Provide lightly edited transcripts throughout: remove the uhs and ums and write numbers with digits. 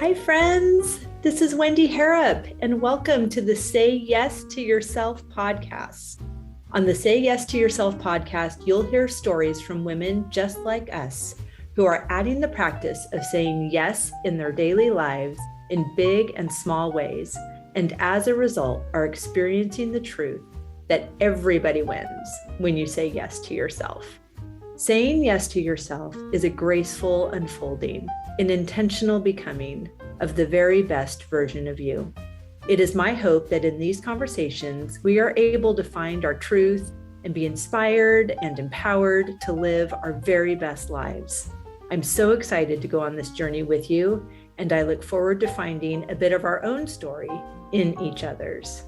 Hi, friends. This is Wendy Harrop, and welcome to the Say Yes to Yourself podcast. On the Say Yes to Yourself podcast, you'll hear stories from women just like us who are adding the practice of saying yes in their daily lives in big and small ways, and as a result, are experiencing the truth that everybody wins when you say yes to yourself. Saying yes to yourself is a graceful unfolding, an intentional becoming of the very best version of you. It is my hope that in these conversations, we are able to find our truth and be inspired and empowered to live our very best lives. I'm so excited to go on this journey with you, and I look forward to finding a bit of our own story in each other's.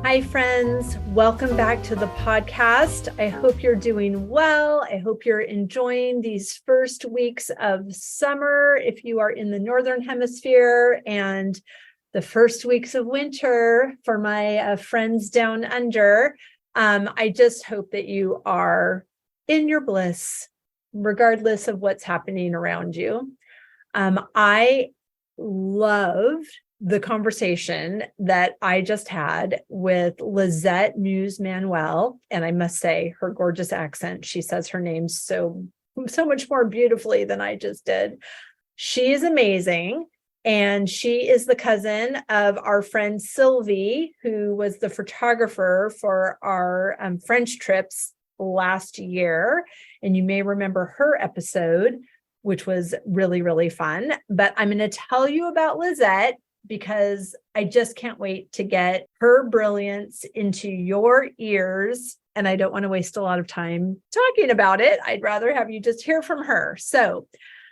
Hi, friends. Welcome back to the podcast. I hope you're doing well. I hope you're enjoying these first weeks of summer if you are in the Northern Hemisphere, and the first weeks of winter for my friends down under. I just hope that you are in your bliss, regardless of what's happening around you. I loved the conversation that I just had with Lisette Meuse-Manuel, and I must say her gorgeous accent. She says her name so much more beautifully than I just did. She is amazing, and she is the cousin of our friend Sylvie, who was the photographer for our French trips last year. And you may remember her episode, which was really, really fun. But I'm going to tell you about Lisette because I just can't wait to get her brilliance into your ears. And I don't want to waste a lot of time talking about it. I'd rather have you just hear from her. So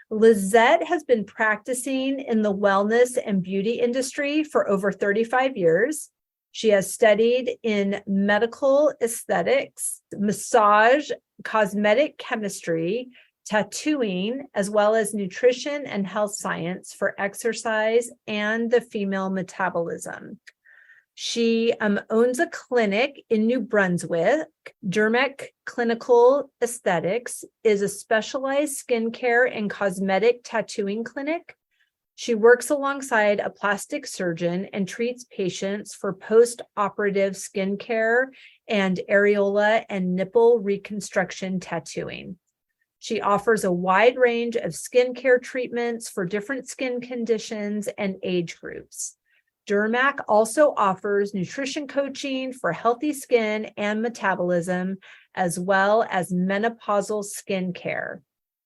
Lisette has been practicing in the wellness and beauty industry for over 35 years. She has studied in medical aesthetics, massage, cosmetic chemistry, tattooing, as well as nutrition and health science for exercise and the female metabolism. She owns a clinic in New Brunswick. Dermic Clinical Aesthetics is a specialized skincare and cosmetic tattooing clinic. She works alongside a plastic surgeon and treats patients for post-operative skincare and areola and nipple reconstruction tattooing. She offers a wide range of skincare treatments for different skin conditions and age groups. Dermac also offers nutrition coaching for healthy skin and metabolism, as well as menopausal skincare.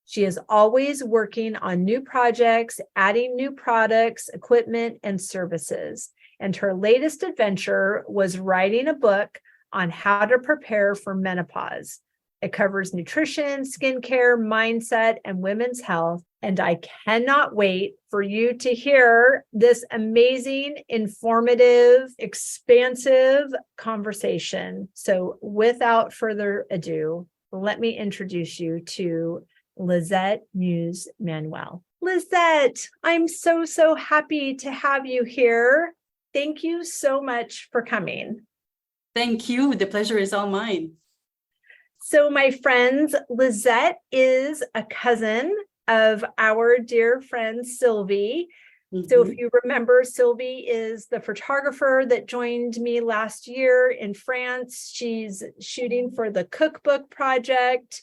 She is always working on new projects, adding new products, equipment, and services. And her latest adventure was writing a book on how to prepare for menopause. It covers nutrition, skincare, mindset, and women's health. And I cannot wait for you to hear this amazing, informative, expansive conversation. So without further ado, let me introduce you to Lisette Meuse-Manuel. Lisette, I'm so happy to have you here. Thank you so much for coming. Thank you. The pleasure is all mine. So my friends, Lisette is a cousin of our dear friend Sylvie. Mm-hmm. So if you remember, Sylvie is the photographer that joined me last year in France. She's shooting for the cookbook project,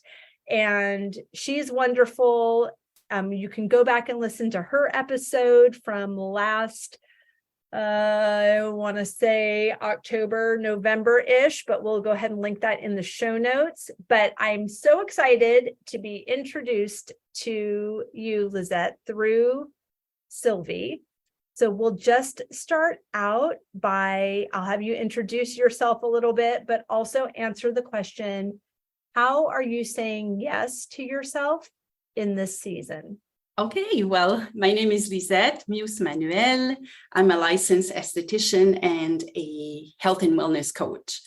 and she's wonderful. You can go back and listen to her episode from last I want to say October, November-ish, but we'll go ahead and link that in the show notes. But I'm so excited to be introduced to you, Lisette, through Sylvie. So we'll just start out by, I'll have you introduce yourself a little bit, but also answer the question, how are you saying yes to yourself in this season? Okay, well, my name is Lisette Meuse-Manuel. I'm a licensed esthetician and a health and wellness coach.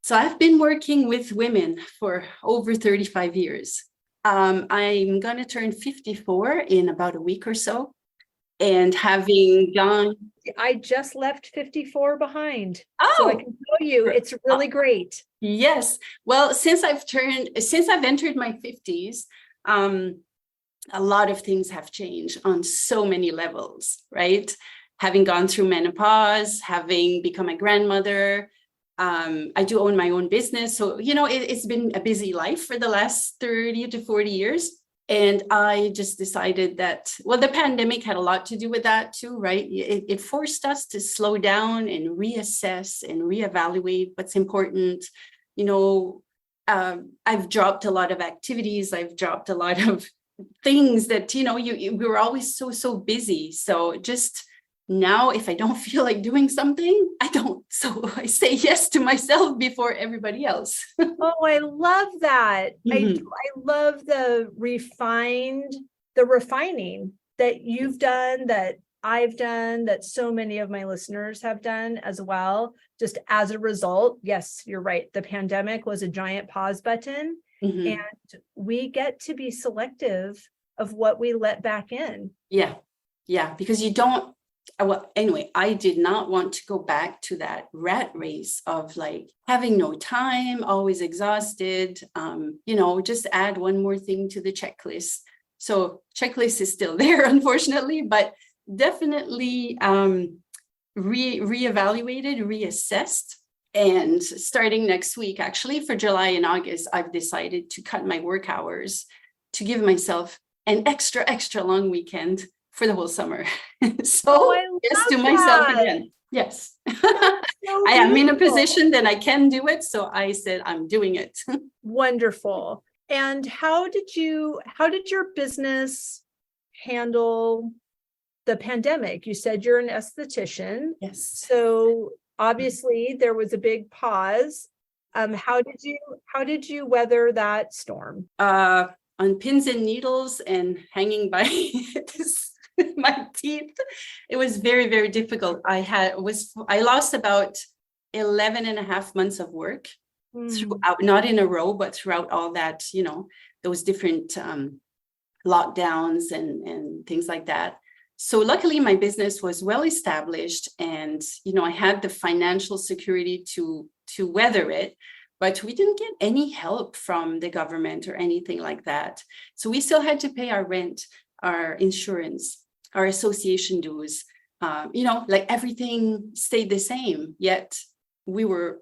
So I've been working with women for over 35 years. I'm going to turn 54 in about a week or so. And having done... I just left 54 behind. Oh! So I can tell you, it's really great. Yes. Well, since I've entered my 50s, a lot of things have changed on so many levels, right? Having gone through menopause, having become a grandmother, I do own my own business. So, it's been a busy life for the last 30 to 40 years. And I just decided that, well, the pandemic had a lot to do with that too, right? It forced us to slow down and reassess and reevaluate what's important. I've dropped a lot of activities. I've dropped a lot of things that, we were always so busy. So just now, if I don't feel like doing something, I don't. So I say yes to myself before everybody else. Oh, I love that. Mhm. I love the refining that you've done, that I've done, that so many of my listeners have done as well. Just as a result, yes, you're right. The pandemic was a giant pause button, Mhm. and we get to be selective of what we let back in. Yeah, because you don't. Well, anyway, I did not want to go back to that rat race of like having no time, always exhausted, just add one more thing to the checklist. So checklist is still there, unfortunately, but definitely reevaluated, reassessed. And starting next week, actually for July and August, I've decided to cut my work hours to give myself an extra long weekend for the whole summer. So I yes, to love myself that. again. Yes. So I am in a beautiful. position that I can do it. So I said, I'm doing it. Wonderful. And how did your business handle the pandemic? You said you're an esthetician. Yes. So obviously there was a big pause. How did you weather that storm? On pins and needles and hanging by my teeth. It was very, very difficult. I lost about 11 and a half months of work throughout, not in a row, but throughout all that, those different lockdowns and things like that. So luckily my business was well established, and, I had the financial security to weather it. But we didn't get any help from the government or anything like that. So we still had to pay our rent, our insurance, our association dues. Like everything stayed the same. Yet we were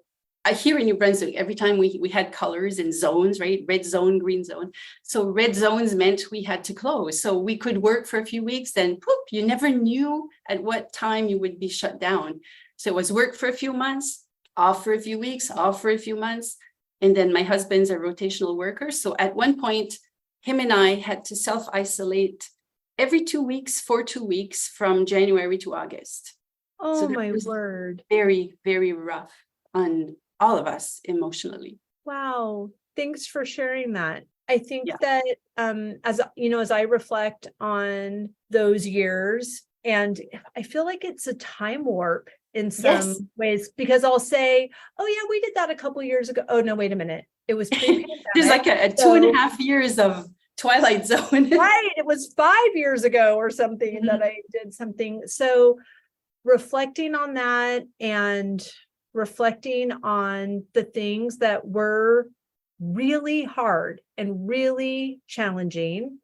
here in New Brunswick, every time we had colors and zones, right? Red zone, green zone. So red zones meant we had to close. So we could work for a few weeks, then poof, you never knew at what time you would be shut down. So it was work for a few months, off for a few weeks, off for a few months. And then my husband's a rotational worker. So at one point, him and I had to self-isolate every 2 weeks for 2 weeks from January to August. Oh, so my was word. very, very rough on all of us emotionally. Wow. Thanks for sharing that. I think Yeah. that as I reflect on those years, and I feel like it's a time warp in some ways, because I'll say, oh yeah, we did that a couple years ago. Oh no, wait a minute. It was pre-pandemic. There's like a 2.5 years of Twilight Zone. Right. It was 5 years ago or something that I did something. So reflecting on that and reflecting on the things that were really hard and really challenging.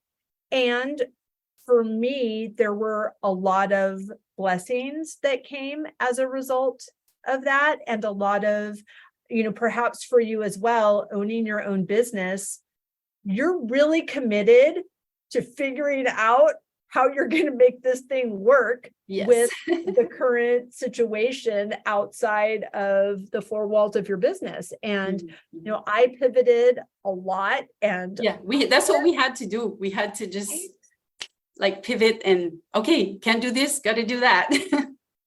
And for me, there were a lot of blessings that came as a result of that. And a lot of, perhaps for you as well, owning your own business, you're really committed to figuring out how you're going to make this thing work with the current situation outside of the four walls of your business. And, I pivoted a lot, and that's what we had to do. We had to just like pivot and, okay, can't do this, got to do that.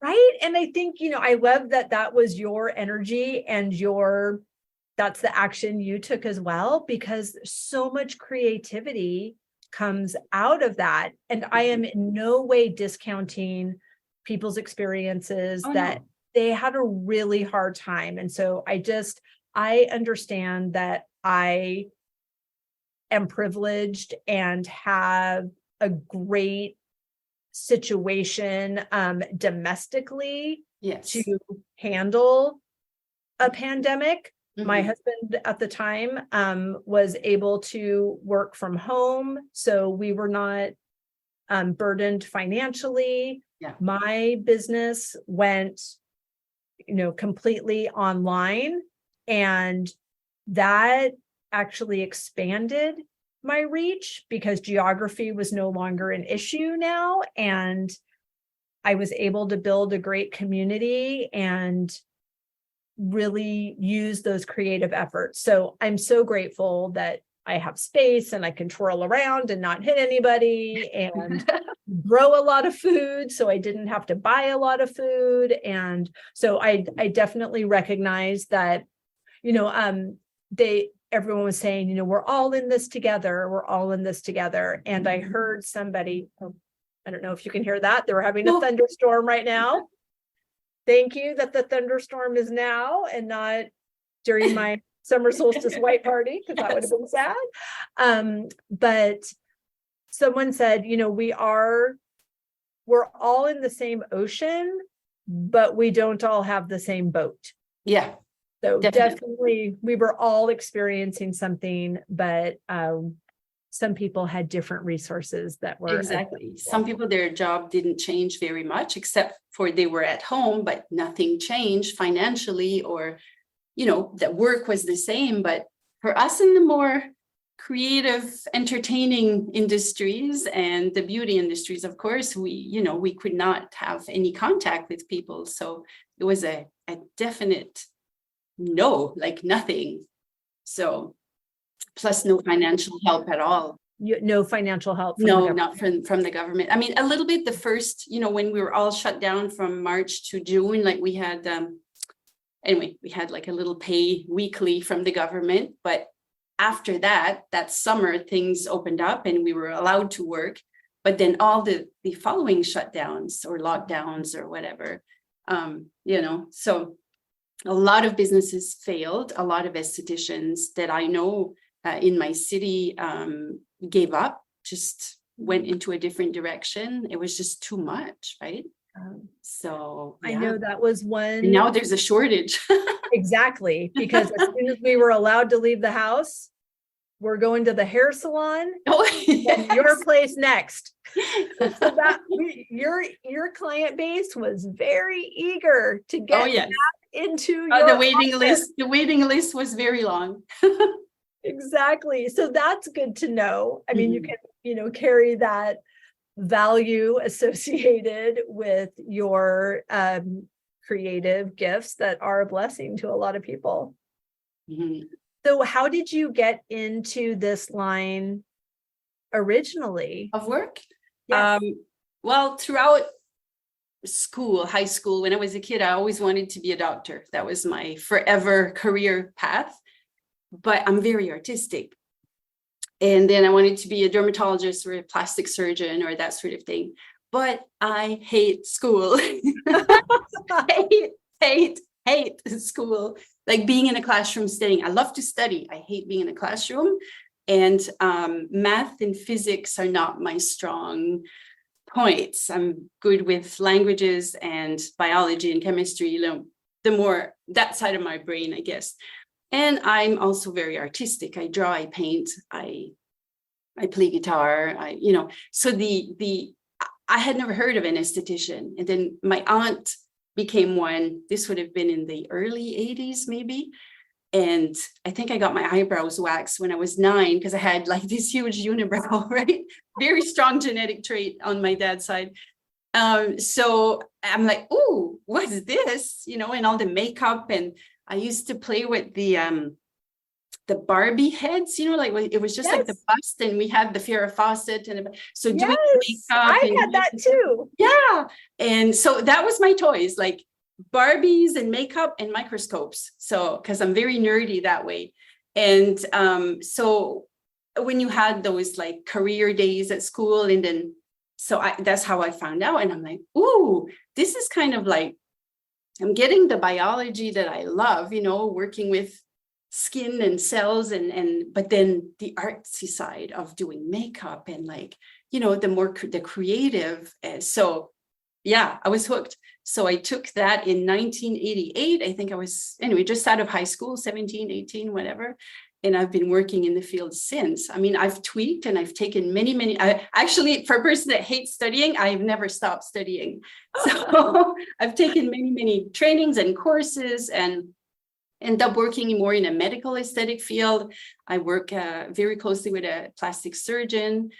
Right. And I think, I love that was your energy and that's the action you took as well, because so much creativity comes out of that. And I am in no way discounting people's experiences that they had a really hard time. And so I understand that I am privileged and have a great situation domestically to handle a pandemic. My husband at the time was able to work from home, so we were not burdened financially. Yeah. My business went, completely online, and that actually expanded my reach because geography was no longer an issue now, and I was able to build a great community and really use those creative efforts. So I'm so grateful that I have space and I can twirl around and not hit anybody and grow a lot of food. So I didn't have to buy a lot of food. And so I definitely recognize that, everyone was saying, we're all in this together. We're all in this together. And I heard somebody, I don't know if you can hear that. They were having a thunderstorm right now. Thank you that the thunderstorm is now and not during my summer solstice white party, because that would have been sad. But someone said, we're all in the same ocean, but we don't all have the same boat. Yeah. So definitely we were all experiencing something, but some people had different resources that were exactly. Some people, their job didn't change very much, except for they were at home, but nothing changed financially, or that work was the same. But for us in the more creative, entertaining industries and the beauty industries, of course, we could not have any contact with people. So it was a definite no, like nothing. So plus no financial help at all. No financial help? Not from the government. I mean, a little bit the first, when we were all shut down from March to June, like we had, we had like a little pay weekly from the government. But after that summer, things opened up and we were allowed to work. But then all the following shutdowns or lockdowns or whatever, so a lot of businesses failed. A lot of estheticians that I know in my city gave up, just went into a different direction. It was just too much, right? So I know that was one. And now there's a shortage. Exactly, because as soon as we were allowed to leave the house, we're going to the hair salon. Oh, yes. Your place next. So that your client base was very eager to get back into your the waiting list. The waiting list was very long. Exactly. So that's good to know. I mean, you can, carry that value associated with your creative gifts that are a blessing to a lot of people. So how did you get into this line originally? Of work? Yes. Well, throughout school, high school, when I was a kid, I always wanted to be a doctor. That was my forever career path. But I'm very artistic. And then I wanted to be a dermatologist or a plastic surgeon or that sort of thing. But I hate school. hate school. Like being in a classroom studying. I love to study. I hate being in a classroom. And math and physics are not my strong points. I'm good with languages and biology and chemistry, the more that side of my brain, I guess. And I'm also very artistic. I draw, I paint, I play guitar, so I had never heard of an esthetician. And then my aunt became one. This would have been in the early 80s, maybe. And I think I got my eyebrows waxed when I was 9 because I had like this huge unibrow, right? Very strong genetic trait on my dad's side. So I'm like, oh, what's this? And all the makeup. And I used to play with the Barbie heads, like it was just like the bust, and we had the Farrah Fawcett, and so doing makeup. I had that too. Yeah, and so that was my toys, like Barbies and makeup and microscopes. So because I'm very nerdy that way, and so when you had those like career days at school, and then that's how I found out, and I'm like, ooh, this is kind of like I'm getting the biology that I love, working with skin and cells but then the artsy side of doing makeup and like, the more the creative. So yeah, I was hooked. So I took that in 1988. I think I was, anyway, just out of high school, 17, 18, whatever. And I've been working in the field since. I mean, I've tweaked and I've taken many, actually, for a person that hates studying, I've never stopped studying. So I've taken many trainings and courses and end up working more in a medical aesthetic field. I work very closely with a plastic surgeon,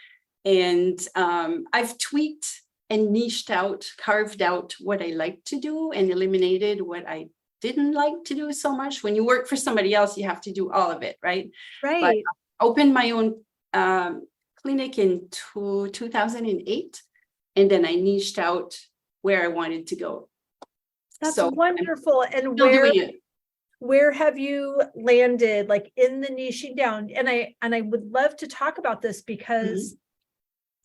and I've tweaked and niched out, carved out what I like to do and eliminated what I didn't like to do so much. When you work for somebody else, you have to do all of it, right? Right. But I opened my own clinic in 2008, and then I niched out where I wanted to go. That's so wonderful. And where have you landed, like in the niching down? And I would love to talk about this because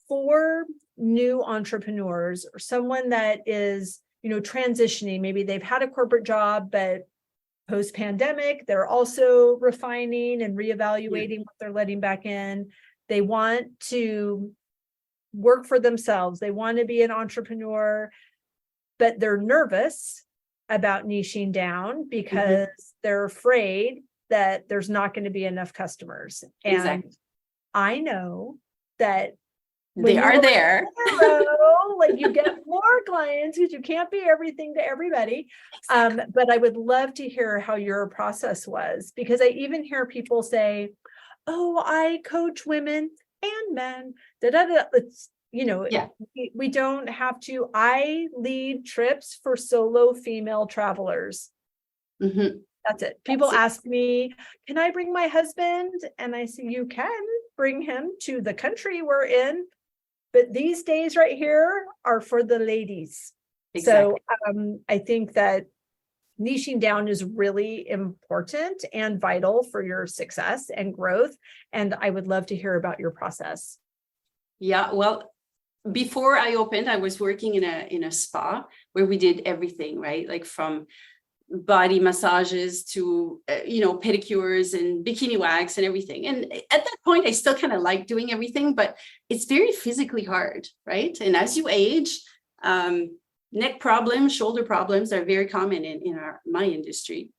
for new entrepreneurs or someone that is, transitioning, maybe they've had a corporate job, but post-pandemic, they're also refining and reevaluating what they're letting back in. They want to work for themselves. They want to be an entrepreneur, but they're nervous about niching down because they're afraid that there's not going to be enough customers. And I know that they are there. Like you get more clients because you can't be everything to everybody. But I would love to hear how your process was, because I even hear people say, oh, I coach women and men. It's, we don't have to. I lead trips for solo female travelers. That's it. People ask me, can I bring my husband? And I say, you can bring him to the country we're in. But these days right here are for the ladies. So I think that niching down is really important and vital for your success and growth. And I would love to hear about your process. Yeah, well, before I opened, I was working in a spa where we did everything, right? Like from body massages to, pedicures and bikini wax and everything. And at that point, I still kind of like doing everything, but it's very physically hard, right? And as you age, neck problems, shoulder problems are very common in my industry.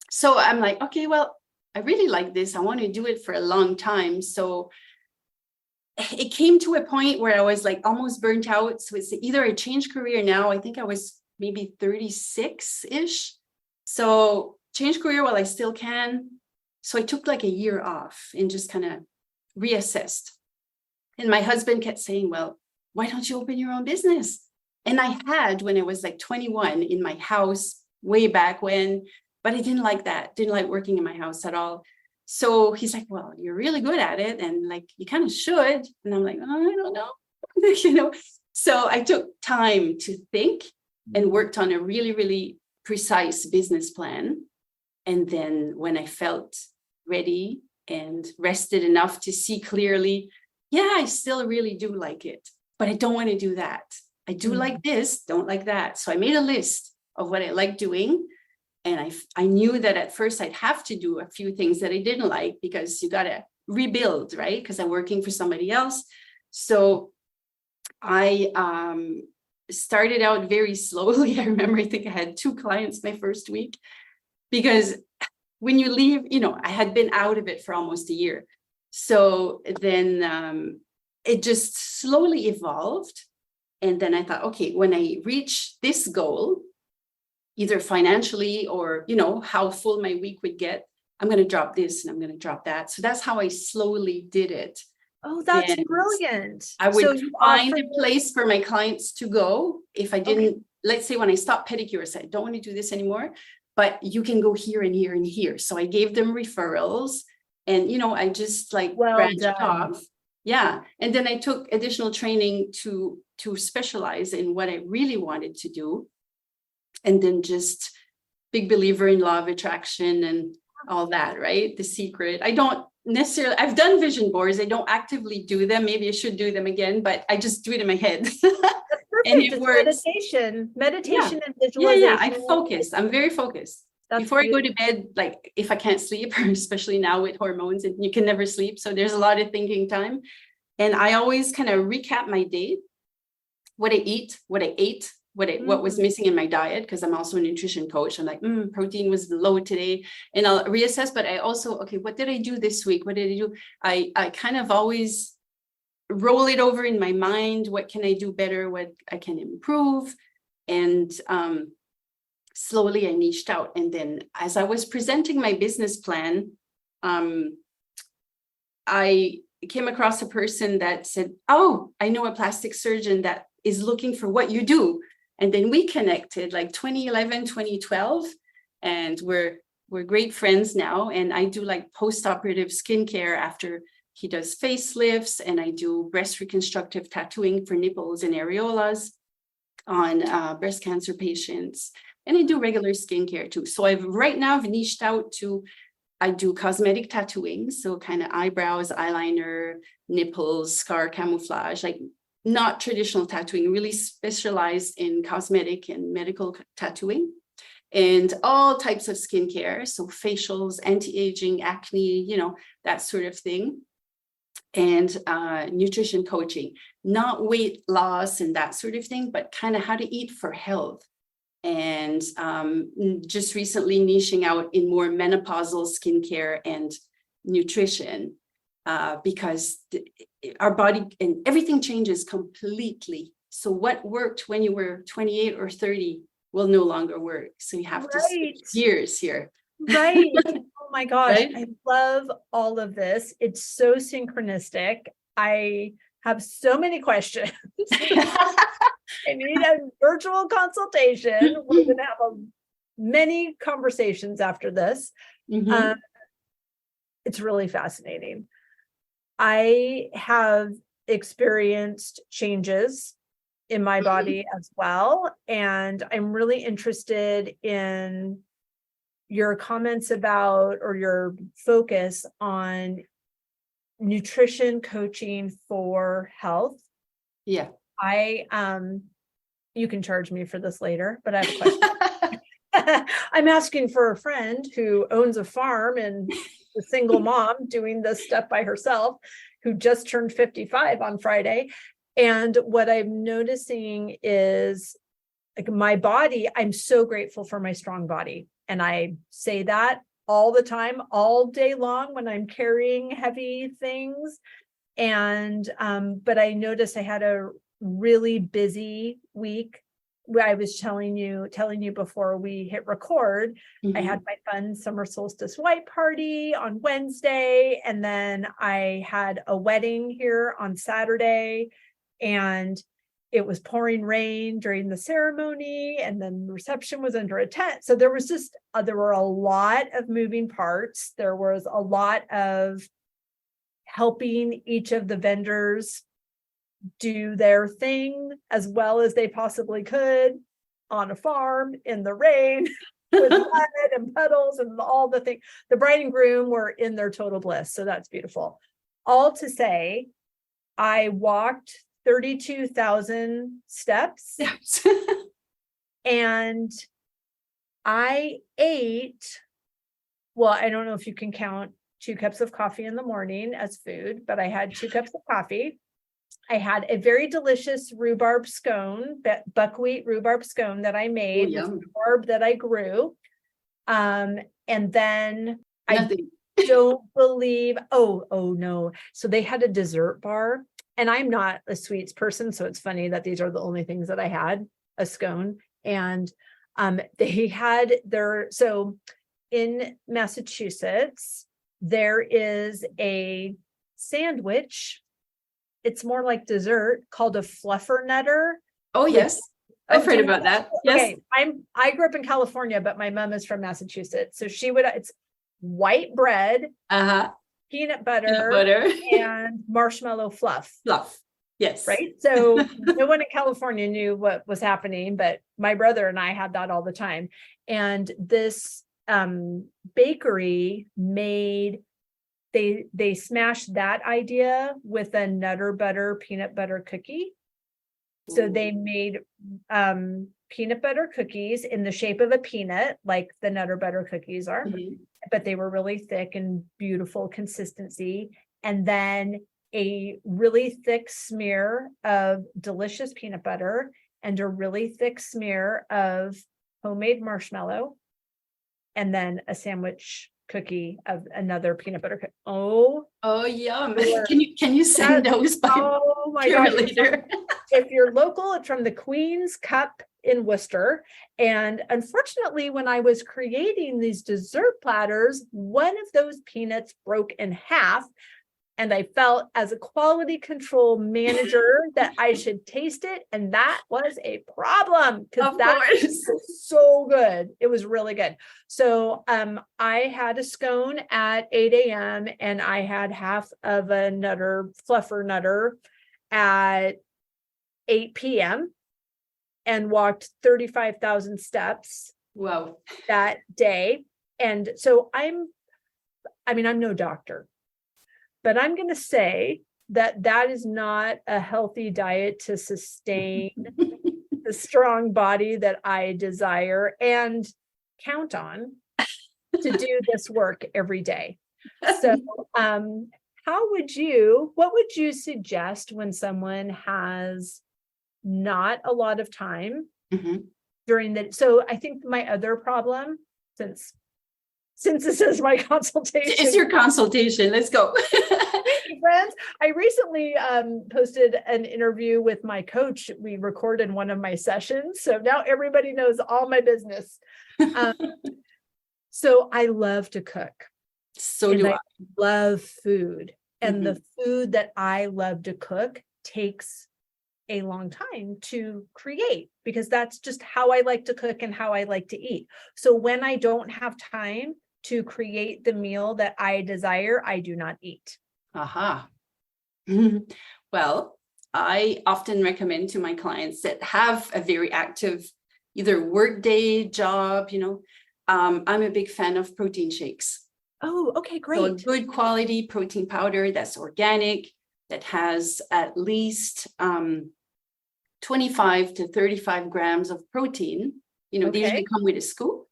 So I'm like, okay, well, I really like this. I want to do it for a long time. So it came to a point where I was like almost burnt out. So it's either I change career now. I think I was maybe 36-ish. So change career while I still can. So I took like a year off and just kind of reassessed. And my husband kept saying, well, why don't you open your own business? And I had when I was like 21 in my house way back when, but I didn't like that. Didn't like working in my house at all. So he's like, well, you're really good at it. And like, you kind of should. And I'm like, oh, I don't know. So I took time to think and worked on a really, really precise business plan. And then when I felt ready and rested enough to see clearly, yeah, I still really do like it, but I don't want to do that. I do like this, don't like that. So I made a list of what I like doing. And I knew that at first I'd have to do a few things that I didn't like because you got to rebuild, right? Because I'm working for somebody else. So I started out very slowly. I remember, I think I had 2 clients my first week because when you leave, I had been out of it for almost a year. So then it just slowly evolved. And then I thought, okay, when I reach this goal, either financially or, how full my week would get, I'm going to drop this and I'm going to drop that. So that's how I slowly did it. Oh, that's brilliant. I would find a place for my clients to go. If I didn't, let's say when I stopped pedicures, I don't want to do this anymore, but you can go here and here and here. So I gave them referrals and, I just branched off. Yeah. And then I took additional training to specialize in what I really wanted to do. And then just big believer in law of attraction and all that, right? The secret. I don't necessarily, I've done vision boards. I don't actively do them. Maybe I should do them again, but I just do it in my head. And it works. Meditation and visualization. Yeah, I focus. I'm very focused. Before I go to bed, like if I can't sleep, especially now with hormones, and you can never sleep. So there's a lot of thinking time. And I always kind of recap my day, what I eat, what I ate, what was missing in my diet, because I'm also a nutrition coach. I'm like, protein was low today, and I'll reassess. But I also, okay, what did I do this week? What did I do? I kind of always roll it over in my mind. What can I do better? What I can improve? And slowly I niched out. And then as I was presenting my business plan, I came across a person that said, oh, I know a plastic surgeon that is looking for what you do. And then we connected like 2011, 2012, and we're great friends now. And I do like post-operative skincare after he does facelifts, and I do breast reconstructive tattooing for nipples and areolas on breast cancer patients. And I do regular skincare too. So I've niched out to, I do cosmetic tattooing. So kind of eyebrows, eyeliner, nipples, scar camouflage, like not traditional tattooing, really specialized in cosmetic and medical tattooing, and all types of skincare. So facials, anti-aging, acne, that sort of thing. And nutrition coaching, not weight loss and that sort of thing, but kind of how to eat for health. And just recently niching out in more menopausal skincare and nutrition, because our body and everything changes completely. So what worked when you were 28 or 30 will no longer work. So you have to switch gears here. Right. Oh my gosh. Right? I love all of this. It's so synchronistic. I have so many questions. I need a virtual consultation. We're going to have many conversations after this. It's really fascinating. I have experienced changes in my body as well. And I'm really interested in your comments about, or your focus on nutrition coaching for health. Yeah. You can charge me for this later, but I have a question. I'm asking for a friend who owns a farm and a single mom doing this stuff by herself, who just turned 55 on Friday. And what I'm noticing is, like, my body, I'm so grateful for my strong body. And I say that all the time, all day long when I'm carrying heavy things. And, but I noticed I had a really busy week. I was telling you before we hit record, I had my fun summer solstice white party on Wednesday. And then I had a wedding here on Saturday, and it was pouring rain during the ceremony, and then the reception was under a tent. So there were a lot of moving parts. There was a lot of helping each of the vendors do their thing as well as they possibly could on a farm in the rain with mud and puddles and all the things. The bride and groom were in their total bliss. So that's beautiful. All to say, I walked 32,000 steps. Yes. And I ate, well, I don't know if you can count 2 cups of coffee in the morning as food, but I had 2 cups of coffee. I had a very delicious rhubarb scone, buckwheat rhubarb scone that I made with rhubarb that I grew. And then Nothing. I don't believe, oh no. So they had a dessert bar, and I'm not a sweets person. So it's funny that these are the only things that I had, a scone. And they had so in Massachusetts, there is a sandwich. It's more like dessert, called a fluffernutter. Oh, yes. I've heard about that. Yes. Okay. I grew up in California, but my mom is from Massachusetts. So it's white bread, peanut butter, and marshmallow fluff. Yes. Right. So no one in California knew what was happening, but my brother and I had that all the time. And this bakery they smashed that idea with a Nutter Butter peanut butter cookie. So they made peanut butter cookies in the shape of a peanut, like the Nutter Butter cookies are, but they were really thick and beautiful consistency. And then a really thick smear of delicious peanut butter and a really thick smear of homemade marshmallow, and then a sandwich cookie of another peanut butter cookie. Oh, yum. Lord. Can you send those by oh my gosh. later? If you're local, it's from the Queen's Cup in Worcester. And unfortunately, when I was creating these dessert platters, one of those peanuts broke in half. And I felt as a quality control manager that I should taste it. And that was a problem because that was so good. It was really good. So I had a scone at 8 a.m. and I had half of a fluffer nutter at 8 p.m. and walked 35,000 steps. Wow. That day. And so I'm no doctor, but I'm going to say that is not a healthy diet to sustain the strong body that I desire and count on to do this work every day. So, what would you suggest when someone has not a lot of time during the, so I think my other problem, since this is my consultation. It's your consultation. Let's go. Friends, I recently posted an interview with my coach. We recorded one of my sessions. So now everybody knows all my business. So I love to cook. So do I. Love food. And the food that I love to cook takes a long time to create because that's just how I like to cook and how I like to eat. So when I don't have time to create the meal that I desire, I do not eat. Aha. Well, I often recommend to my clients that have a very active either workday job, I'm a big fan of protein shakes. Oh, okay, great. So a good quality protein powder that's organic, that has at least 25 to 35 grams of protein. They usually come with a scoop.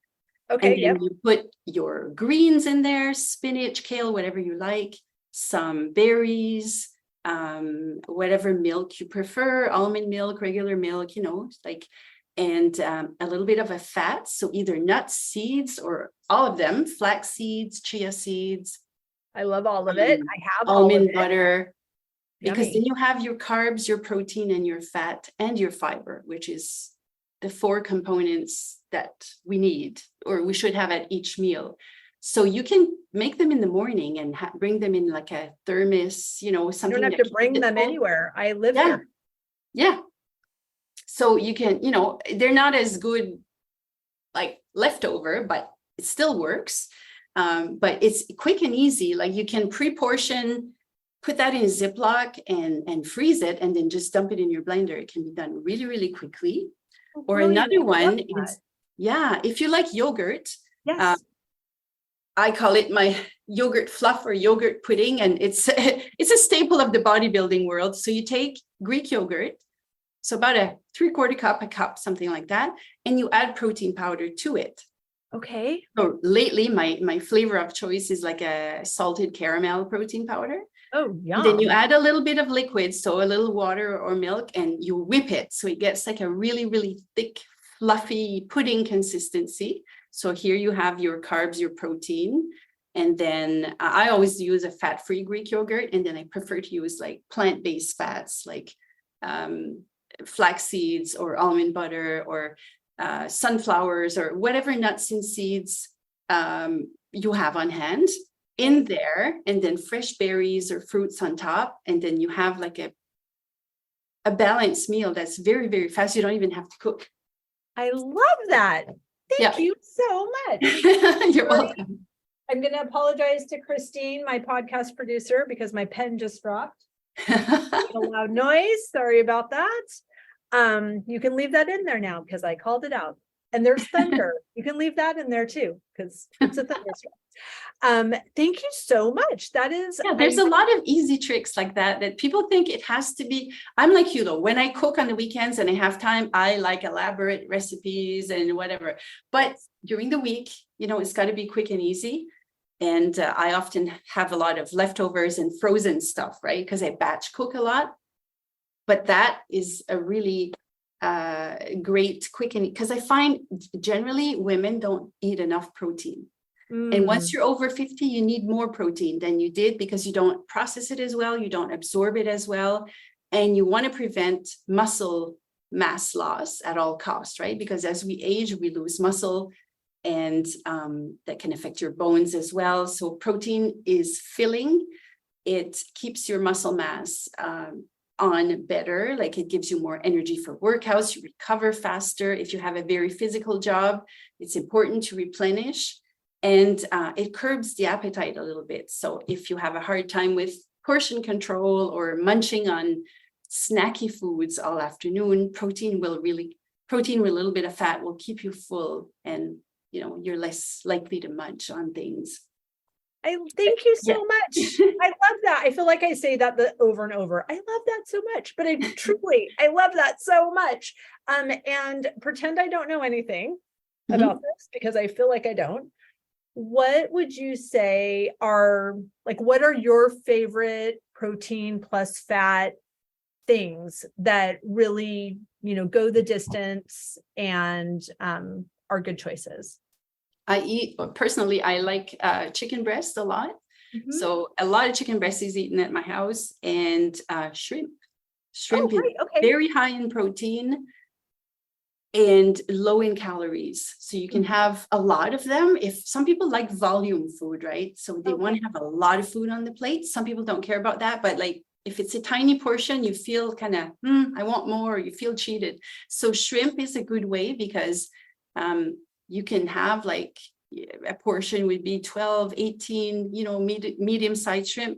Okay, and then you put your greens in there, spinach, kale, whatever you like, some berries, whatever milk you prefer, almond milk, regular milk, and a little bit of a fat. So either nuts, seeds, or all of them, flax seeds, chia seeds. I love all of it. I have almond butter. Yummy. Because then you have your carbs, your protein, and your fat, and your fiber, which is the 4 components that we need or we should have at each meal. So you can make them in the morning and bring them in like a thermos, something. You don't have to bring them anywhere. I live here. Yeah. So you can, they're not as good like leftover, but it still works. But it's quick and easy. Like you can pre-portion, put that in a Ziploc and freeze it, and then just dump it in your blender. It can be done really, really quickly. Or another one is, if you like yogurt, yes. I call it my yogurt fluff or yogurt pudding, and it's a staple of the bodybuilding world. So you take Greek yogurt, so about a 3/4 cup, a cup, something like that, and you add protein powder to it. Okay. So lately, my flavor of choice is like a salted caramel protein powder. Oh, yum. Then you add a little bit of liquid, so a little water or milk, and you whip it. So it gets like a really, really thick, fluffy pudding consistency. So here you have your carbs, your protein. And then I always use a fat-free Greek yogurt. And then I prefer to use like plant-based fats, like flax seeds or almond butter or sunflowers or whatever nuts and seeds you have on hand in there, and then fresh berries or fruits on top. And then you have like a balanced meal that's very, very fast. You don't even have to cook. I love that. Thank you so much. You're welcome. I'm going to apologize to Christine, my podcast producer, because my pen just dropped. A loud noise. Sorry about that. You can leave that in there now because I called it out. And there's thunder. You can leave that in there too because it's a thunderstorm. Thank you so much. That is, there's a lot of easy tricks like that people think it has to be. I'm like you though, when I cook on the weekends and I have time, I like elaborate recipes and whatever. But during the week, it's got to be quick and easy. And I often have a lot of leftovers and frozen stuff, right? Because I batch cook a lot. But that is a really great quick, because I find generally women don't eat enough protein. And once you're over 50, you need more protein than you did because you don't process it as well, you don't absorb it as well, and you want to prevent muscle mass loss at all costs, right? Because as we age, we lose muscle, and that can affect your bones as well. So protein is filling. It keeps your muscle mass on better, like it gives you more energy for workouts, you recover faster. If you have a very physical job, it's important to replenish, and it curbs the appetite a little bit. So if you have a hard time with portion control or munching on snacky foods all afternoon, protein with a little bit of fat will keep you full, and you're less likely to munch on things. I thank you so much. I love that. I feel like I say that over and over. I love that so much, but I love that so much. And pretend I don't know anything about this because I feel like I don't. What would you say what are your favorite protein plus fat things that really, go the distance and are good choices? I like chicken breast a lot. So a lot of chicken breast is eaten at my house, and shrimp. Shrimp is very high in protein and low in calories. So you can have a lot of them. If some people like volume food, right? So they want to have a lot of food on the plate. Some people don't care about that, but like if it's a tiny portion, you feel kind of, I want more, you feel cheated. So shrimp is a good way because you can have like a portion would be 12, 18, medium-sized shrimp.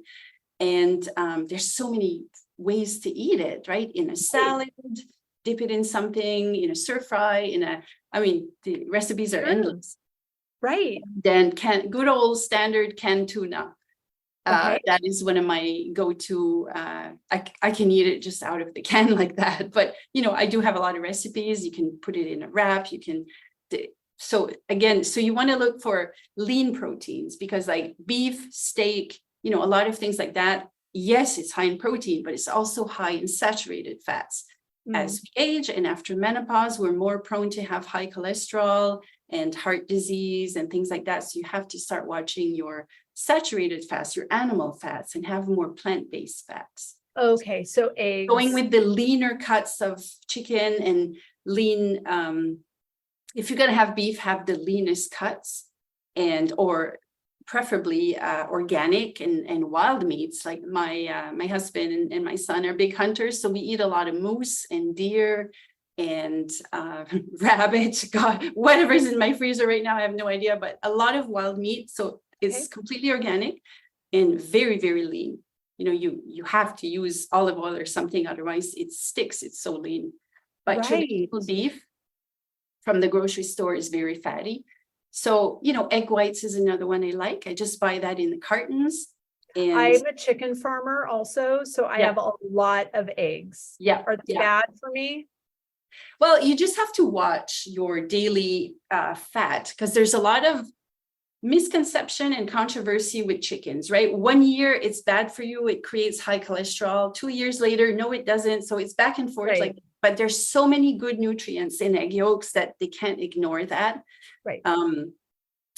And there's so many ways to eat it, right? In a salad, dip it in something, stir fry, the recipes are endless. Right. Then good old standard canned tuna. That is one of my go-to. I can eat it just out of the can like that. But, I do have a lot of recipes. You can put it in a wrap. You can... So you want to look for lean proteins because like beef, steak, a lot of things like that. Yes, it's high in protein, but it's also high in saturated fats. As we age and after menopause, we're more prone to have high cholesterol and heart disease and things like that. So you have to start watching your saturated fats, your animal fats, and have more plant-based fats. Okay, so eggs. Going with the leaner cuts of chicken and lean, if you're going to have beef, have the leanest cuts or preferably organic and wild meats. Like my husband and my son are big hunters. So we eat a lot of moose and deer and rabbit, God, whatever's in my freezer right now, I have no idea, but a lot of wild meat. So it's completely organic and very, very lean. You have to use olive oil or something, otherwise it sticks. It's so lean. But traditional beef from the grocery store is very fatty. So, egg whites is another one I like. I just buy that in the cartons. And I'm a chicken farmer also, so I have a lot of eggs. Are they bad for me? Well, you just have to watch your daily fat because there's a lot of misconception and controversy with chickens, right? 1 year it's bad for you. It creates high cholesterol. 2 years later, no, it doesn't. So it's back and forth. But there's so many good nutrients in egg yolks that they can't ignore that. Right. And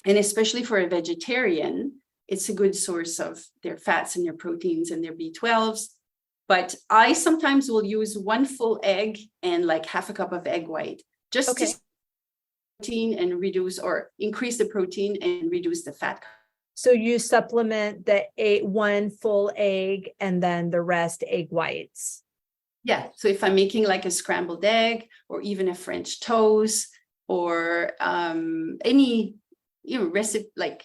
especially for a vegetarian, it's a good source of their fats and their proteins and their B12s. But I sometimes will use one full egg and like half a cup of egg white just to protein and reduce or increase the protein and reduce the fat. So you supplement the one full egg and then the rest egg whites. Yeah. So if I'm making like a scrambled egg or even a French toast or any recipe like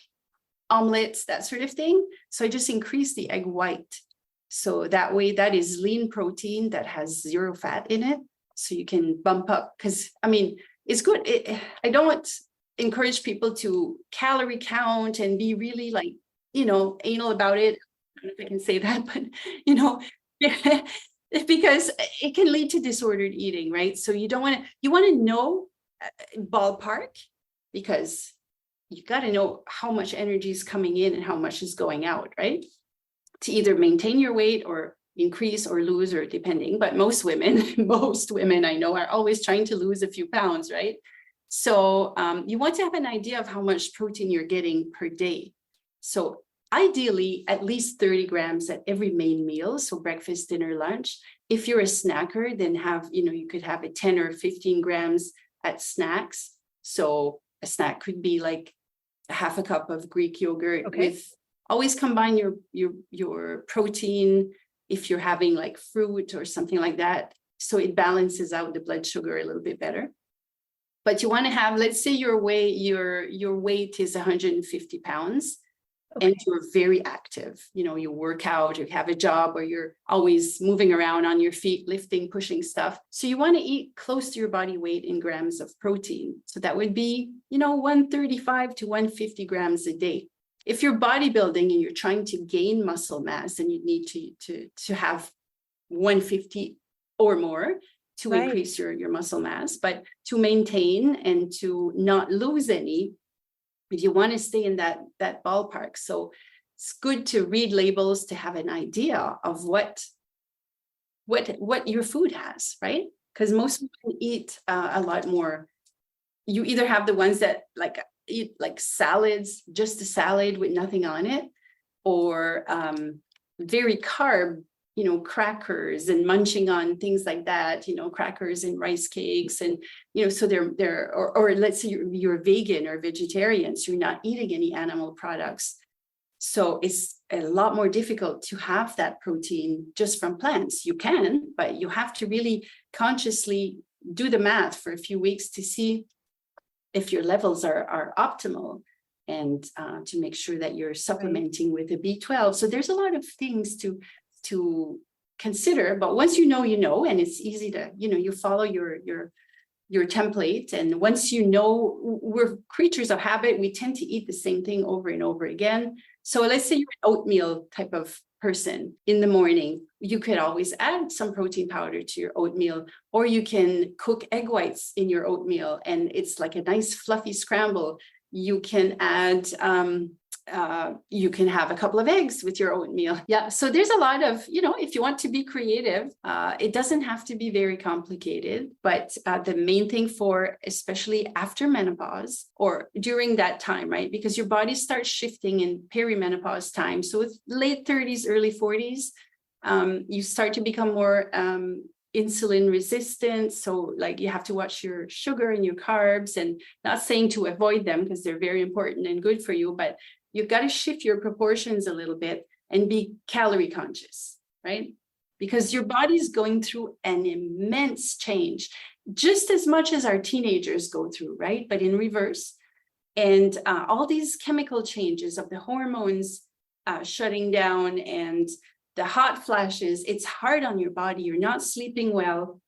omelets, that sort of thing. So I just increase the egg white. So that way that is lean protein that has zero fat in it. So you can bump up because it's good. I don't encourage people to calorie count and be really like, anal about it. I don't know if I can say that, but because it can lead to disordered eating, right? So you want to know ballpark because you got to know how much energy is coming in and how much is going out, right? To either maintain your weight or increase or lose, or depending. But most women I know are always trying to lose a few pounds, right? So you want to have an idea of how much protein you're getting per day. So ideally, at least 30 grams at every main meal. So breakfast, dinner, lunch. If you're a snacker, then you could have a 10 or 15 grams at snacks. So a snack could be like a half a cup of Greek yogurt with, always combine your protein if you're having like fruit or something like that. So it balances out the blood sugar a little bit better. But you want to have, let's say your weight is 150 pounds. And you're very active, you work out or you have a job or you're always moving around on your feet, lifting, pushing stuff. So you want to eat close to your body weight in grams of protein. So that would be, 135 to 150 grams a day. If you're bodybuilding and you're trying to gain muscle mass, then you need to have 150 or more to increase your muscle mass. But to maintain and to not lose any, you want to stay in that ballpark. So it's good to read labels to have an idea of what your food has, right? Because most people eat a lot more. You either have the ones that eat like salads, just a salad with nothing on it, or very carb, crackers and munching on things like that, crackers and rice cakes. And, so they're or let's say you're vegan or vegetarian, so you're not eating any animal products. So it's a lot more difficult to have that protein just from plants. You can, but you have to really consciously do the math for a few weeks to see if your levels are optimal, and to make sure that you're supplementing with a B12. So there's a lot of things to consider, but once you know, and it's easy to, you follow your template. And once we're creatures of habit, we tend to eat the same thing over and over again. So let's say you're an oatmeal type of person in the morning, you could always add some protein powder to your oatmeal, or you can cook egg whites in your oatmeal and it's like a nice fluffy scramble. You can add you can have a couple of eggs with your oatmeal. Yeah. So there's a lot of, if you want to be creative, it doesn't have to be very complicated, but the main thing for, especially after menopause or during that time, right? Because your body starts shifting in peri-menopause time. So with late 30s, early 40s, you start to become more insulin resistant. So like you have to watch your sugar and your carbs, and not saying to avoid them because they're very important and good for you, but you've got to shift your proportions a little bit and be calorie conscious, right? Because your body's going through an immense change, just as much as our teenagers go through, right? But in reverse. And all these chemical changes of the hormones shutting down and the hot flashes, it's hard on your body. You're not sleeping well.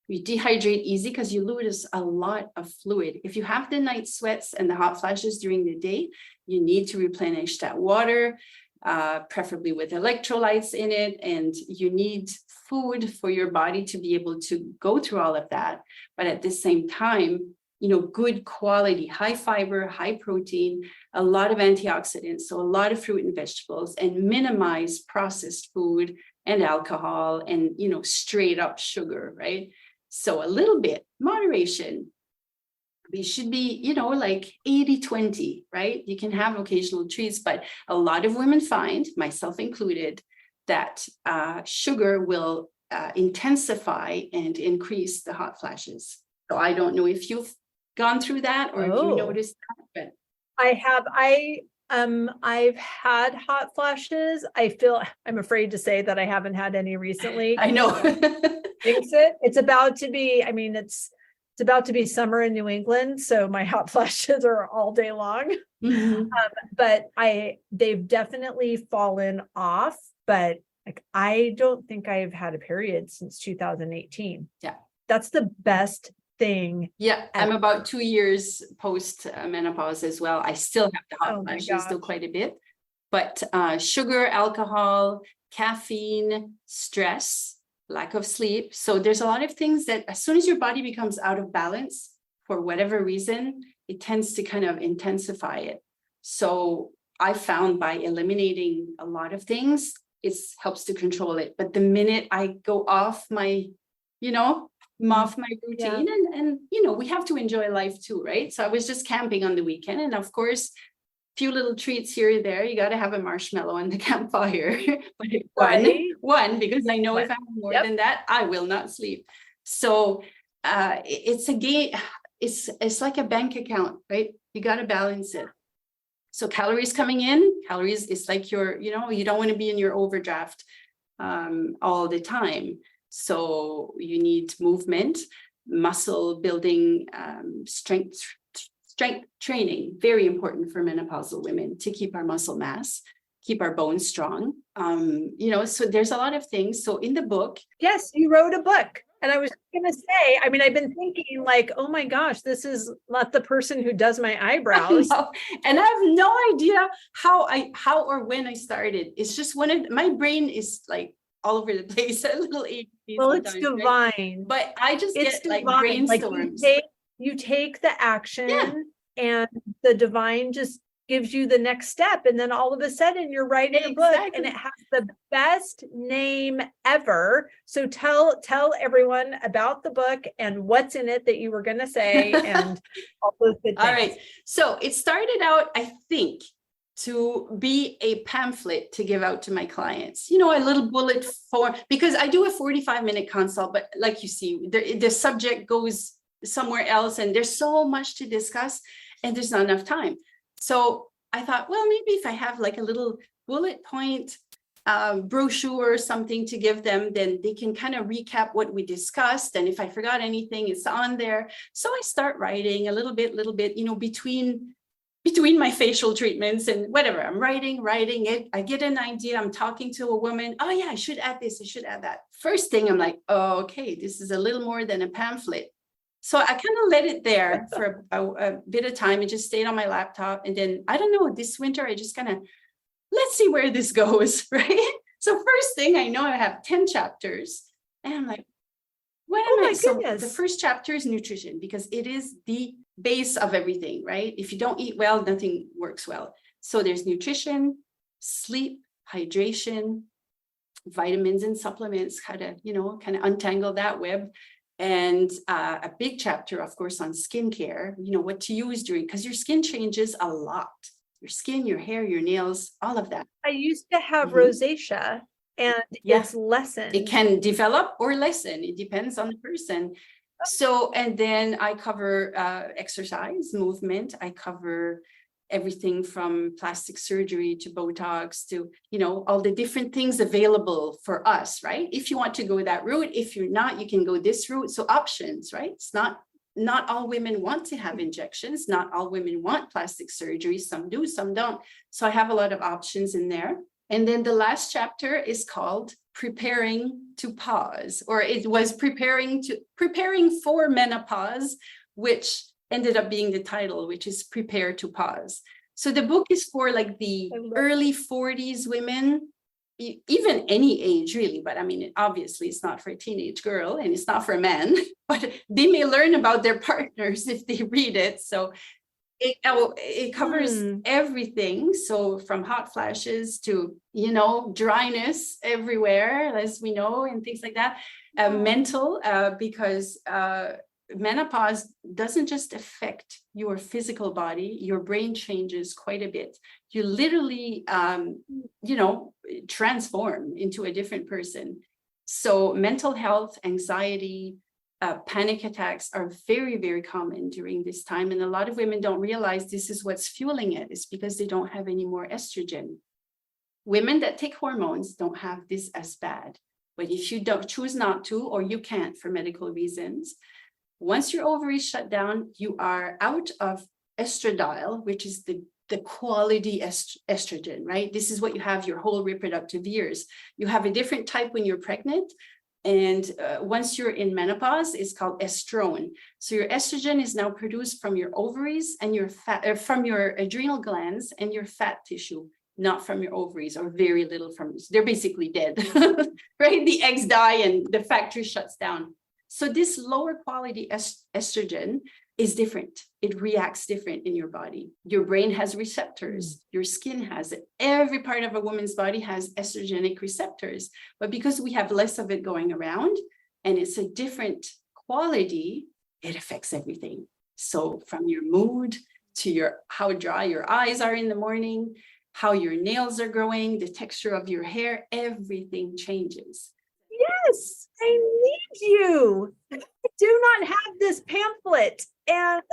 You dehydrate easy because you lose a lot of fluid. If you have the night sweats and the hot flashes during the day, you need to replenish that water, preferably with electrolytes in it. And you need food for your body to be able to go through all of that. But at the same time, good quality, high fiber, high protein, a lot of antioxidants, so a lot of fruit and vegetables, and minimize processed food and alcohol and, straight up sugar, right? So a little bit, moderation. We should be, like 80-20, right? You can have occasional treats, but a lot of women find, myself included, that sugar will intensify and increase the hot flashes. So I don't know if you've gone through that or if you noticed that, but I have. I've had hot flashes. I'm afraid to say that I haven't had any recently. I know. It's about to be, it's about to be summer in New England. So my hot flashes are all day long. Mm-hmm. But they've definitely fallen off, but I don't think I've had a period since 2018. Yeah. That's the best thing. Yeah. I'm about 2 years post menopause as well. I still have the hot flashes, still quite a bit, but sugar, alcohol, caffeine, stress, lack of sleep. So there's a lot of things that as soon as your body becomes out of balance for whatever reason, it tends to kind of intensify it. So I found by eliminating a lot of things, it helps to control it. But the minute I go off my, off my routine, and we have to enjoy life too, right? So I was just camping on the weekend, and of course, few little treats here or there. You got to have a marshmallow on the campfire. But one, because I know if I have more than that, I will not sleep. So it's a game. It's like a bank account, right? You got to balance it. So calories coming in, calories, it's like you don't want to be in your overdraft all the time. So you need movement, muscle building, strength training, very important for menopausal women to keep our muscle mass, keep our bones strong. So there's a lot of things. So in the book. Yes, you wrote a book. And I was going to say, I've been thinking like, oh my gosh, this is not the person who does my eyebrows. And I have no idea how or when I started. It's just my brain is like all over the place, a little ADD. Well, it's divine. Right? But I just get like brainstorms. Like you take the action and the divine just gives you the next step. And then all of a sudden you're writing a book, and it has the best name ever. So tell everyone about the book and what's in it that you were going to say and all those good things. All right. So it started out, I think, to be a pamphlet to give out to my clients, a little bullet form, because I do a 45-minute consult, but like you see, the subject goes somewhere else and there's so much to discuss and there's not enough time. So I thought, well, maybe if I have like a little bullet point brochure or something to give them, then they can kind of recap what we discussed. And if I forgot anything, it's on there. So I start writing a little bit, between my facial treatments and whatever. I'm writing it. I get an idea. I'm talking to a woman. Oh yeah, I should add this. I should add that. First thing I'm like, oh, okay, this is a little more than a pamphlet. So I kind of let it there for a bit of time. It just stayed on my laptop. And then, I don't know, this winter, I just kind of, let's see where this goes, right? So first thing I know, I have 10 chapters. And I'm like, what am I? So the first chapter is nutrition, because it is the base of everything, right? If you don't eat well, nothing works well. So there's nutrition, sleep, hydration, vitamins and supplements, how to, kind of untangle that web. And a big chapter, of course, on skincare, what to use during, because your skin changes a lot. Your skin, your hair, your nails, all of that. I used to have rosacea, and it's lessened. It can develop or lessen. It depends on the person. So, and then I cover exercise, movement. I cover everything from plastic surgery to Botox to, all the different things available for us, right? If you want to go that route, if you're not, you can go this route. So options, right? It's not all women want to have injections. Not all women want plastic surgery. Some do, some don't. So I have a lot of options in there. And then the last chapter is called Preparing to Pause, or it was Preparing for Menopause, which ended up being the title, which is Prepare to Pause. So the book is for like the early 40s women, even any age really, but obviously it's not for a teenage girl and it's not for a man, but they may learn about their partners if they read it. So it covers everything. So from hot flashes to, dryness everywhere, as we know, and things like that. Mental, because menopause doesn't just affect your physical body, your brain changes quite a bit. You literally, transform into a different person. So mental health, anxiety, panic attacks are very, very common during this time. And a lot of women don't realize this is what's fueling it. It's because they don't have any more estrogen. Women that take hormones don't have this as bad. But if you don't choose not to, or you can't for medical reasons, once your ovaries shut down, you are out of estradiol, which is the quality estrogen, right? This is what you have your whole reproductive years. You have a different type when you're pregnant. And once you're in menopause, it's called estrone. So your estrogen is now produced from your ovaries and your fat, from your adrenal glands and your fat tissue, not from your ovaries, or very little from. They're basically dead, right? The eggs die and the factory shuts down. So this lower quality estrogen is different. It reacts different in your body. Your brain has receptors. Your skin has it. Every part of a woman's body has estrogenic receptors. But because we have less of it going around and it's a different quality, it affects everything. So from your mood to how dry your eyes are in the morning, how your nails are growing, the texture of your hair, everything changes. Yes, I need you. I do not have this pamphlet. And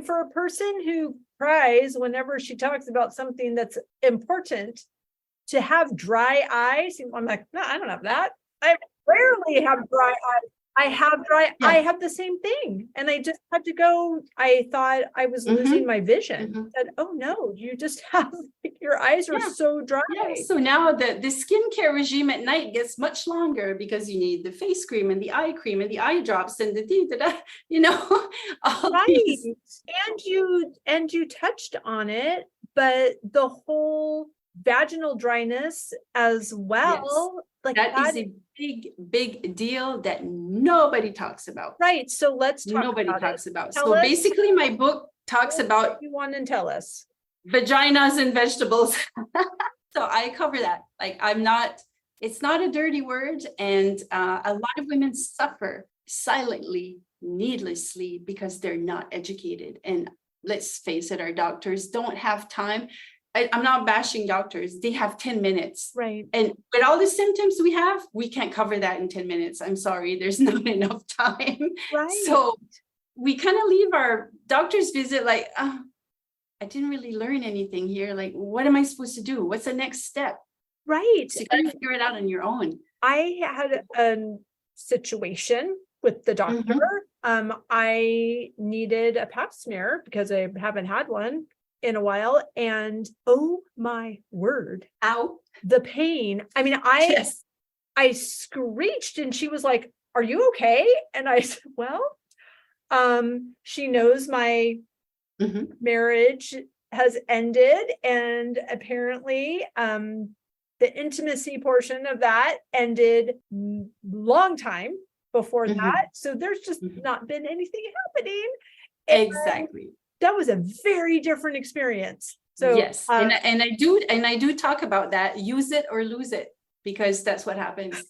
for a person who cries whenever she talks about something that's important, to have dry eyes, I'm like, no, I don't have that. I rarely have dry eyes. I have the same thing. And I just had to go. I thought I was losing my vision. I said, oh no, you just have, your eyes are so dry. Yeah. So now the skincare regime at night gets much longer because you need the face cream and the eye cream and the eye drops and all these. And you touched on it, but the whole vaginal dryness as well. Yes. Like that is a big deal that nobody talks about. Right. So let's talk nobody about talks it. about. So basically my book talks about you want to tell us vaginas and vegetables. So I cover that. Like it's not a dirty word. And a lot of women suffer silently, needlessly, because they're not educated. And let's face it, our doctors don't have time. I'm not bashing doctors. They have 10 minutes. Right. And with all the symptoms we can't cover that in 10 minutes. I'm sorry, there's not enough time. Right. So we kind of leave our doctor's visit like, I didn't really learn anything here. Like, what am I supposed to do? What's the next step? Right. So you got to figure it out on your own. I had a situation with the doctor. I needed a pap smear because I haven't had one in a while. And oh my word, ow, the pain. I screeched and she was like, are you okay? And I said, well, she knows my marriage has ended. And apparently, the intimacy portion of that ended long time before that. So there's just not been anything happening. And exactly. That was a very different experience. So yes, and I do talk about that. Use it or lose it, because that's what happens.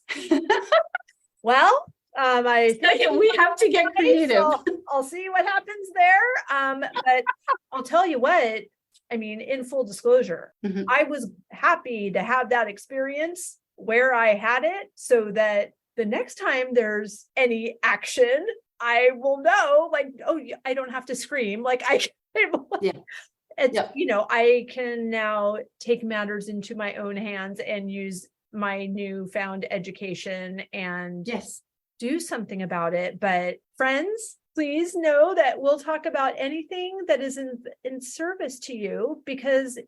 Well, we have to get creative. So I'll see what happens there. But I'll tell you what. I mean, in full disclosure, I was happy to have that experience where I had it, so that the next time there's any action, I will know, like, oh, I don't have to scream. Like I can now take matters into my own hands and use my newfound education and do something about it. But friends, please know that we'll talk about anything that is in service to you, because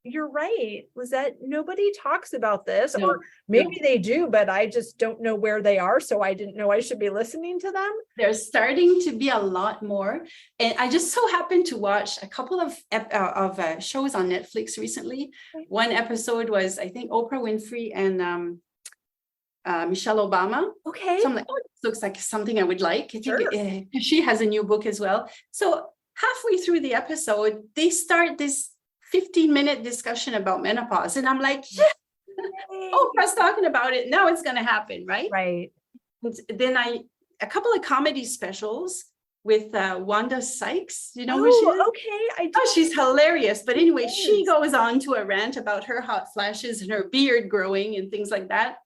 you're right, Lisette, nobody talks about this, or maybe they do, but I just don't know where they are. So I didn't know I should be listening to them. There's starting to be a lot more. And I just so happened to watch a couple of shows on Netflix recently. One episode was, I think, Oprah Winfrey and Michelle Obama. Okay. So I'm like, this looks like something I would like. I think she has a new book as well. So halfway through the episode, they start this 15-minute discussion about menopause. And I'm like, Oprah's talking about it. Now it's going to happen, right? Right. And then a couple of comedy specials with Wanda Sykes. You know who she is? Okay. She's hilarious. But anyway, she goes on to a rant about her hot flashes and her beard growing and things like that.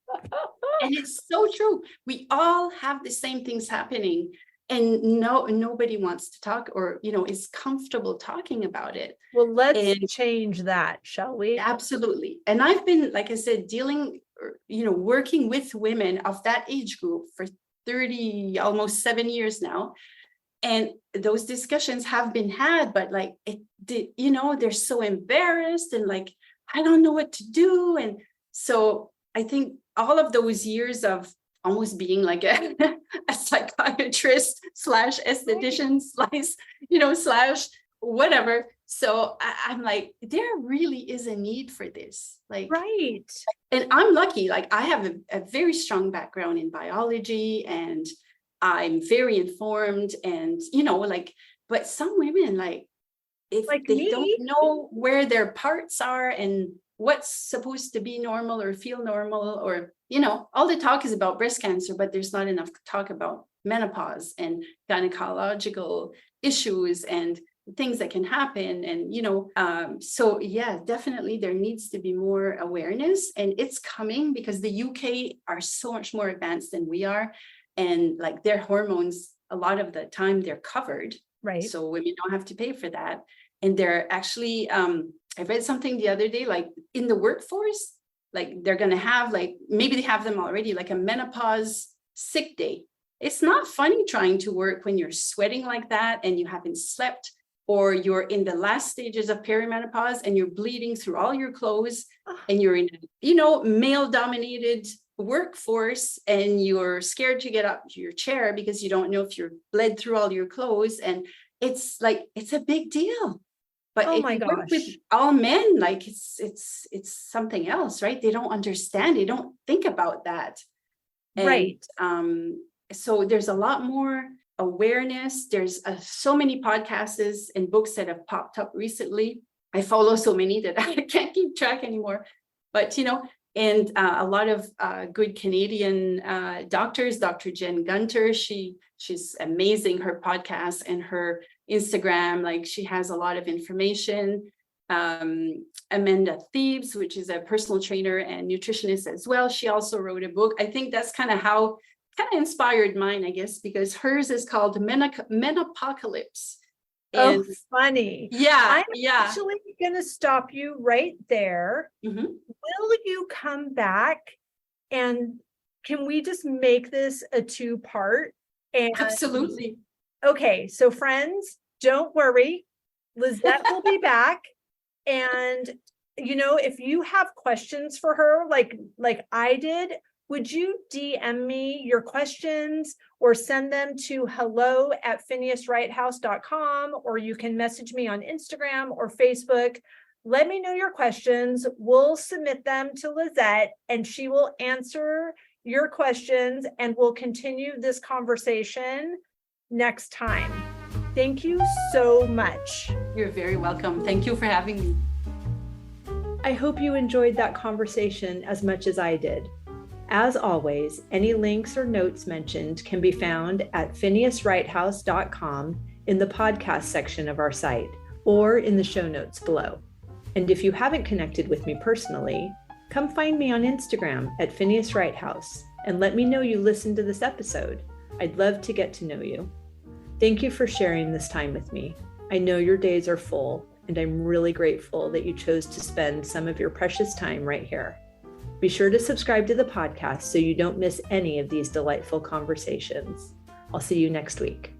And it's so true. We all have the same things happening. And nobody wants to talk or, is comfortable talking about it. Well, let's change that, shall we? Absolutely. And I've been, like I said, working with women of that age group for 30, almost 7 years now. And those discussions have been had, but they're so embarrassed and like, I don't know what to do. And so I think all of those years of almost being like a psychiatrist / esthetician / whatever. So I'm like, there really is a need for this. Like, right. And I'm lucky, like I have a very strong background in biology, and I'm very informed and, but some women, if Like they me. don't know where their parts are and what's supposed to be normal or feel normal, or, all the talk is about breast cancer, but there's not enough talk about menopause and gynecological issues and things that can happen. And, so yeah, definitely there needs to be more awareness, and it's coming because the UK are so much more advanced than we are. And like their hormones, a lot of the time they're covered. Right. So women don't have to pay for that. And they're actually, I read something the other day, like in the workforce, like they're going to have maybe they have them already, like a menopause sick day. It's not funny trying to work when you're sweating like that and you haven't slept, or you're in the last stages of perimenopause and you're bleeding through all your clothes and you're in, male dominated workforce and you're scared to get up to your chair because you don't know if you're bled through all your clothes. And it's a big deal. But if you work with all men, it's something else, right? They don't understand. They don't think about that. And, right. So there's a lot more awareness. There's so many podcasts and books that have popped up recently. I follow so many that I can't keep track anymore. But, and a lot of good Canadian doctors, Dr. Jen Gunter, she's amazing, her podcast and her Instagram, she has a lot of information. Amanda Thebes, which is a personal trainer and nutritionist as well. She also wrote a book. I think that's kind of inspired mine, I guess, because hers is called Menopocalypse. And funny. Yeah. I'm actually going to stop you right there. Mm-hmm. Will you come back and can we just make this a 2-part? Absolutely. Okay. So friends, don't worry. Lisette will be back. And, if you have questions for her, like I did, would you DM me your questions or send them to hello@phineaswrighthouse.com, or you can message me on Instagram or Facebook. Let me know your questions. We'll submit them to Lisette and she will answer your questions and we'll continue this conversation next time. Thank you so much. You're very welcome. Thank you for having me. I hope you enjoyed that conversation as much as I did. As always, any links or notes mentioned can be found at phineaswrighthouse.com in the podcast section of our site or in the show notes below. And if you haven't connected with me personally, come find me on Instagram at Phineas Wrighthouse and let me know you listened to this episode. I'd love to get to know you. Thank you for sharing this time with me. I know your days are full, and I'm really grateful that you chose to spend some of your precious time right here. Be sure to subscribe to the podcast so you don't miss any of these delightful conversations. I'll see you next week.